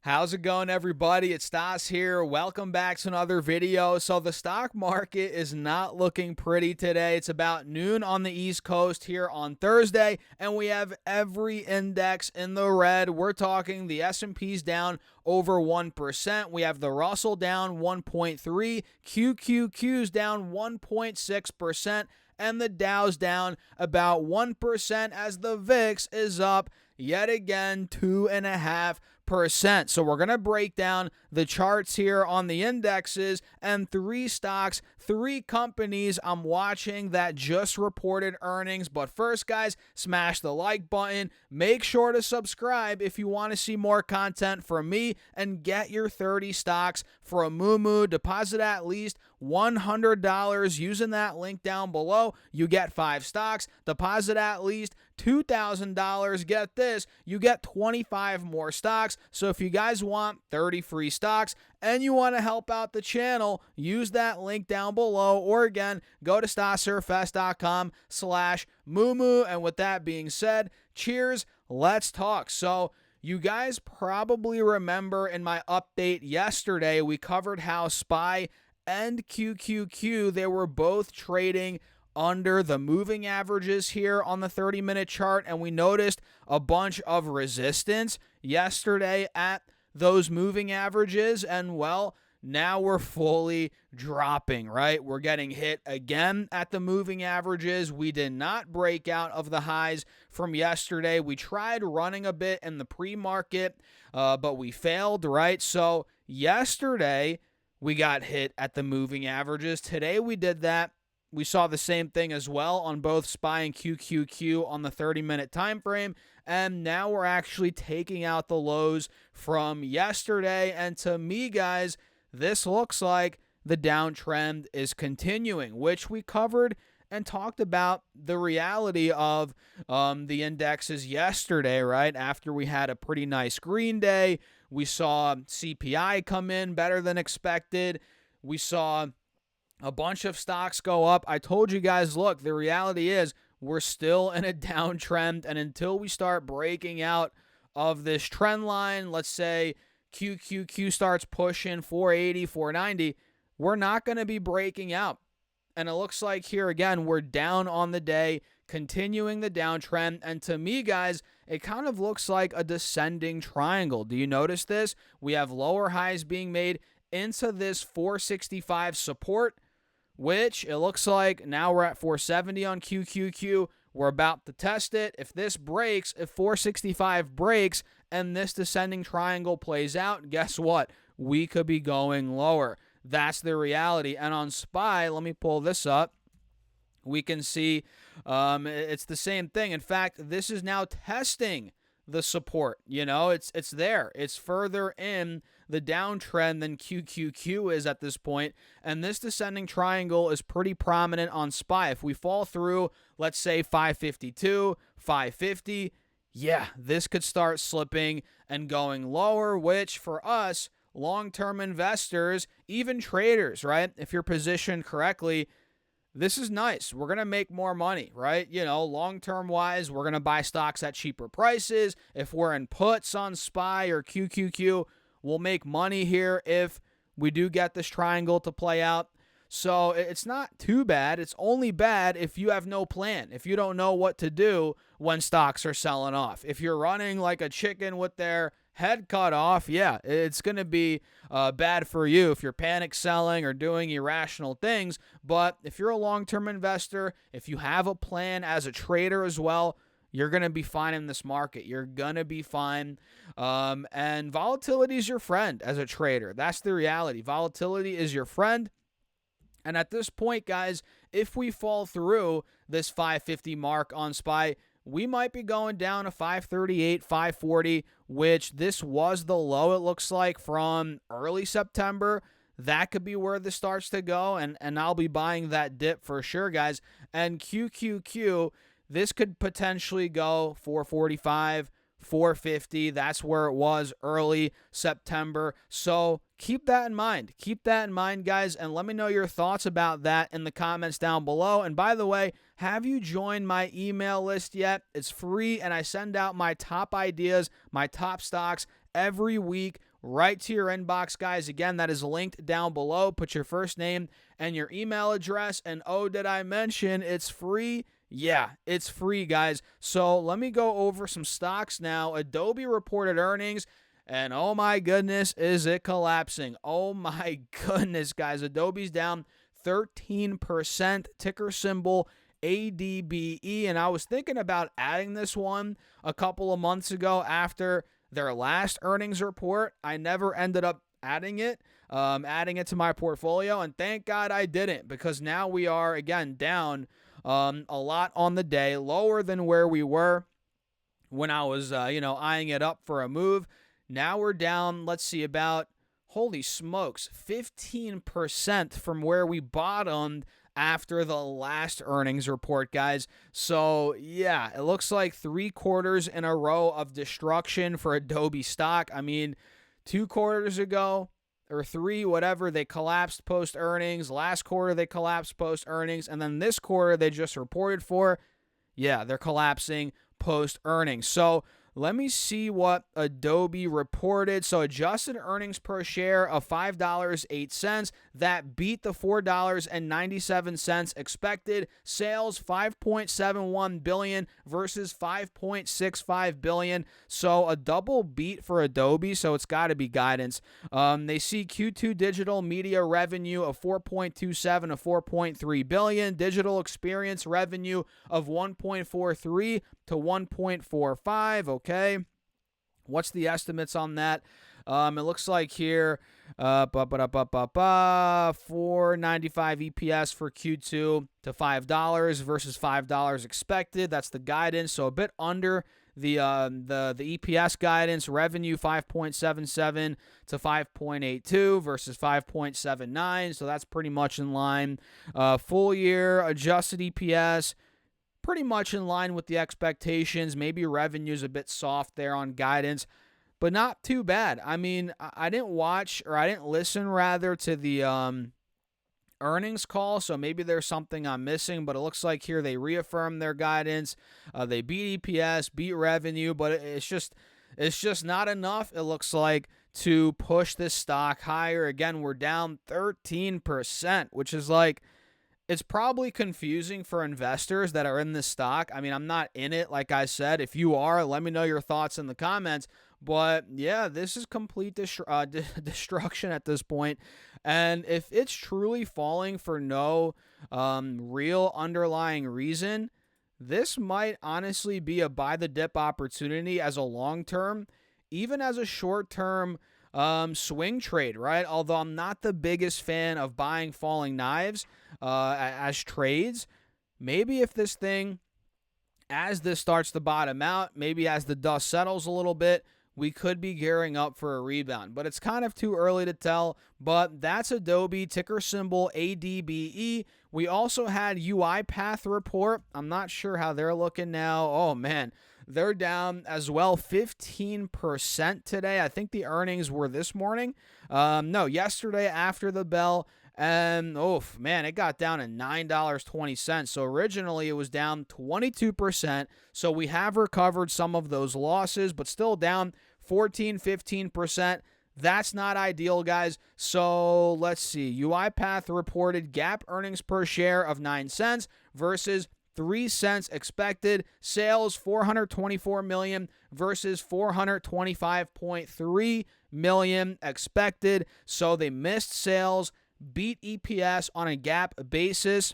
How's it going, everybody? It's Stas here. Welcome back to another video. So the stock market is not looking pretty today. It's about noon on the East Coast here on Thursday, and we have every index in the red. We're talking the S&P's down over 1%. We have the Russell down 1.3%, QQQ's down 1.6%, and the Dow's down about 1% as the VIX is up yet again 2.5%. So we're going to break down the charts here on the indexes and three stocks, three companies I'm watching that just reported earnings. But first, guys, smash the like button. Make sure to subscribe if you want to see more content from me, and get your 30 stocks for a moo. Deposit at least $100 using that link down below. You get 5 stocks. Deposit at least $2,000. Get this, you get 25 more stocks. So if you guys want 30 free stocks and you want to help out the channel, use that link down below, or again, go to stassurfest.com/moo. And with that being said, cheers, let's talk. So you guys probably remember in my update yesterday, we covered how SPY and QQQ, they were both trading under the moving averages here on the 30-minute chart, and we noticed a bunch of resistance yesterday at those moving averages, and well, now we're fully dropping, right? We're getting hit again at the moving averages. We did not break out of the highs from yesterday. We tried running a bit in the pre-market, but we failed, right? So yesterday we got hit at the moving averages. Today we did that. We saw the same thing as well on both SPY and QQQ on the 30-minute time frame, and now we're actually taking out the lows from yesterday. And to me, guys, this looks like the downtrend is continuing, which we covered and talked about the reality of the indexes yesterday, right? After we had a pretty nice green day, we saw CPI come in better than expected. We saw a bunch of stocks go up. I told you guys, look, the reality is we're still in a downtrend, and until we start breaking out of this trend line, let's say QQQ starts pushing 480, 490, we're not going to be breaking out. And it looks like here again, we're down on the day, continuing the downtrend. And to me, guys, it kind of looks like a descending triangle. Do you notice this? We have lower highs being made into this 465 support, which it looks like now we're at 470 on QQQ. We're about to test it. If this breaks, if 465 breaks and this descending triangle plays out, guess what? We could be going lower. That's the reality. And on SPY, let me pull this up. We can see it's the same thing. In fact, this is now testing the support. You know, it's there. It's further in the downtrend than QQQ is at this point. And this descending triangle is pretty prominent on SPY. If we fall through, let's say 552, 550, yeah, this could start slipping and going lower, which for us, long-term investors, even traders, right? If you're positioned correctly, this is nice. We're going to make more money, right? You know, long-term wise, we're going to buy stocks at cheaper prices. If we're in puts on SPY or QQQ, we'll make money here if we do get this triangle to play out. So it's not too bad. It's only bad if you have no plan, if you don't know what to do when stocks are selling off. If you're running like a chicken with their head cut off, yeah, it's going to be bad for you if you're panic selling or doing irrational things. But if you're a long-term investor, if you have a plan as a trader as well, you're going to be fine in this market. You're going to be fine. And volatility is your friend as a trader. That's the reality. Volatility is your friend. And at this point, guys, if we fall through this 550 mark on SPY, we might be going down to 538, 540, which this was the low, it looks like, from early September. That could be where this starts to go, and I'll be buying that dip for sure, guys. And QQQ, this could potentially go 445, 450. That's where it was early September. So keep that in mind. Keep that in mind, guys, and let me know your thoughts about that in the comments down below. And by the way, have you joined my email list yet? It's free, and I send out my top ideas, my top stocks every week right to your inbox, guys. Again, that is linked down below. Put your first name and your email address. And oh, did I mention it's free? Yeah, it's free, guys. So let me go over some stocks now. Adobe reported earnings. And oh my goodness, is it collapsing? Oh my goodness, guys. Adobe's down 13%, ticker symbol ADBE. And I was thinking about adding this one a couple of months ago after their last earnings report. I never ended up adding it to my portfolio. And thank God I didn't, because now we are, again, down a lot on the day, lower than where we were when I was, eyeing it up for a move. Now we're down, let's see, about, holy smokes, 15% from where we bottomed after the last earnings report, guys. So, yeah, it looks like 3 quarters in a row of destruction for Adobe stock. I mean, 2 quarters ago, or 3, whatever, they collapsed post-earnings. Last quarter, they collapsed post-earnings. And then this quarter, they just reported for, yeah, they're collapsing post-earnings. So, let me see what Adobe reported. So adjusted earnings per share of $5.08. That beat the $4.97 expected. Sales $5.71 billion versus $5.65 billion. So a double beat for Adobe, so it's got to be guidance. They see Q2 digital media revenue of $4.27 to $4.3 billion. Digital experience revenue of $1.43 to $1.45. Okay. What's the estimates on that? It looks like here, $4.95 EPS for Q2 to $5 versus $5 expected. That's the guidance. So a bit under the EPS guidance. Revenue 5.77 to 5.82 versus 5.79. So that's pretty much in line. Full year adjusted EPS, pretty much in line with the expectations. Maybe revenue's a bit soft there on guidance, but not too bad. I mean, I didn't listen to the earnings call, so maybe there's something I'm missing, but it looks like here they reaffirmed their guidance. They beat EPS, beat revenue, but it's just not enough, it looks like, to push this stock higher. Again, we're down 13%, which is like, it's probably confusing for investors that are in this stock. I mean, I'm not in it, like I said. If you are, let me know your thoughts in the comments. But yeah, this is complete destruction at this point. And if it's truly falling for no real underlying reason, this might honestly be a buy the dip opportunity as a long-term, even as a short-term swing trade, right? Although I'm not the biggest fan of buying falling knives as trades, maybe if this thing, as this starts to bottom out, maybe as the dust settles a little bit, we could be gearing up for a rebound. But it's kind of too early to tell. But that's Adobe, ticker symbol ADBE. We also had UiPath report. I'm not sure how they're looking now. Oh, man. They're down as well, 15% today. I think the earnings were this morning. Yesterday after the bell. And, it got down to $9.20. So originally it was down 22%. So we have recovered some of those losses, but still down 15%. That's not ideal, guys. So let's see. UiPath reported GAAP earnings per share of 9 cents versus 3 cents expected. Sales $424 million versus $425.3 million expected. So they missed sales, beat EPS on a GAAP basis.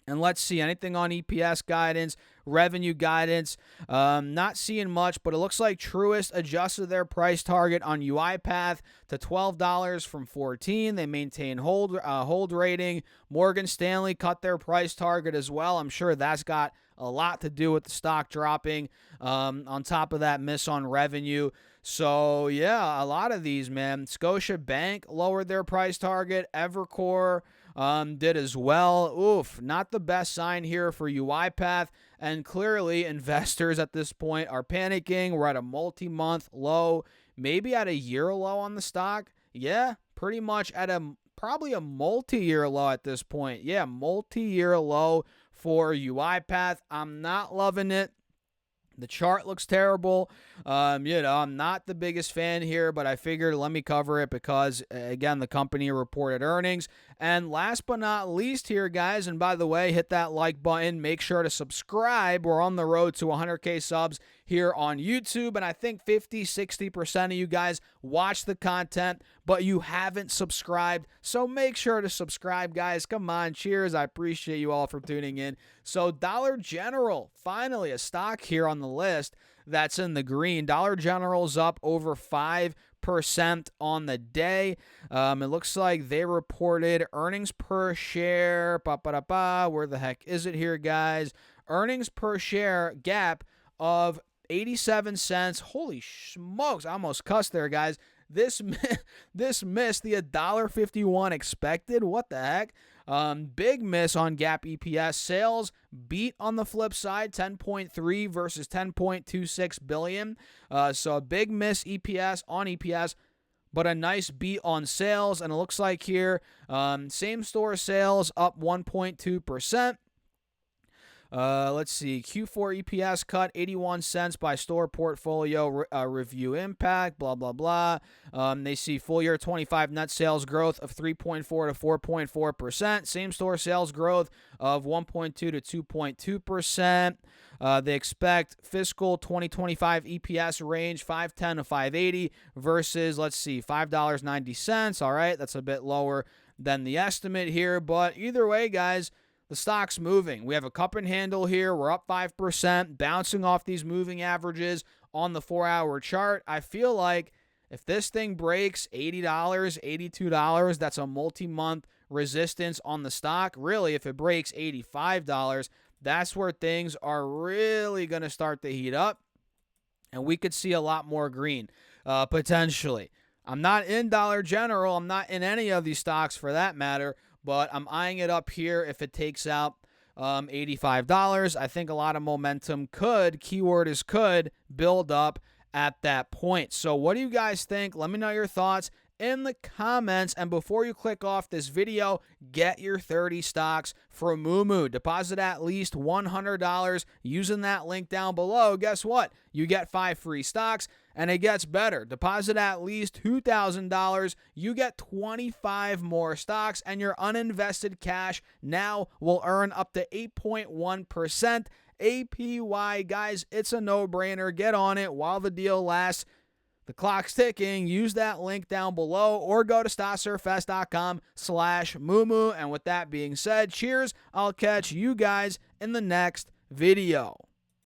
And let's see, anything on EPS guidance, revenue guidance, not seeing much, but it looks like Truist adjusted their price target on UiPath to $12 from $14. They maintain hold rating. Morgan Stanley cut their price target as well. I'm sure that's got a lot to do with the stock dropping on top of that miss on revenue. So, yeah, a lot of these, man. Scotiabank lowered their price target. Evercore did as well. Not the best sign here for UiPath. And clearly, investors at this point are panicking. We're at a multi-month low, maybe at a year low on the stock. Yeah, pretty much at probably a multi-year low at this point. Yeah, multi-year low for UiPath. I'm not loving it. The chart looks terrible. I'm not the biggest fan here, but I figured let me cover it because, again, the company reported earnings. And last but not least here, guys, and by the way, hit that like button. Make sure to subscribe. We're on the road to 100K subs here on YouTube, and I think 50-60% of you guys watch the content, but you haven't subscribed. So make sure to subscribe, guys. Come on, cheers. I appreciate you all for tuning in. So Dollar General, finally a stock here on the list that's in the green. Dollar General's up over 5% on the day. It looks like they reported earnings per share. Where the heck is it here, guys? Earnings per share gap of 87 cents. Holy smokes. I almost cussed there, guys. This missed the $1.51 expected. What the heck? Big miss on GAAP EPS. Sales beat on the flip side, 10.3 versus 10.26 billion. So a big miss on EPS, but a nice beat on sales. And it looks like here, same store sales up 1.2%. Let's see. Q4 EPS cut 81 cents by store portfolio review impact, blah, blah, blah. They see full year 25 net sales growth of 3.4 to 4.4%. Same store sales growth of 1.2 to 2.2%. They expect fiscal 2025 EPS range 510 to 580 versus, let's see, $5.90. All right, that's a bit lower than the estimate here, but either way, guys, the stock's moving. We have a cup and handle here. We're up 5%, bouncing off these moving averages on the 4-hour chart. I feel like if this thing breaks $80, $82, that's a multi-month resistance on the stock. Really, if it breaks $85, that's where things are really going to start to heat up, and we could see a lot more green, potentially. I'm not in Dollar General. I'm not in any of these stocks for that matter, but I'm eyeing it up here if it takes out $85. I think a lot of momentum keyword is could, build up at that point. So what do you guys think? Let me know your thoughts in the comments. And before you click off this video, get your 30 stocks from Moomoo. Deposit at least $100 using that link down below. Guess what? You get 5 free stocks. And it gets better. Deposit at least $2,000. You get 25 more stocks, and your uninvested cash now will earn up to 8.1% APY. Guys, it's a no-brainer. Get on it while the deal lasts. The clock's ticking. Use that link down below or go to stocksurfest.com/Moomoo. And with that being said, cheers. I'll catch you guys in the next video.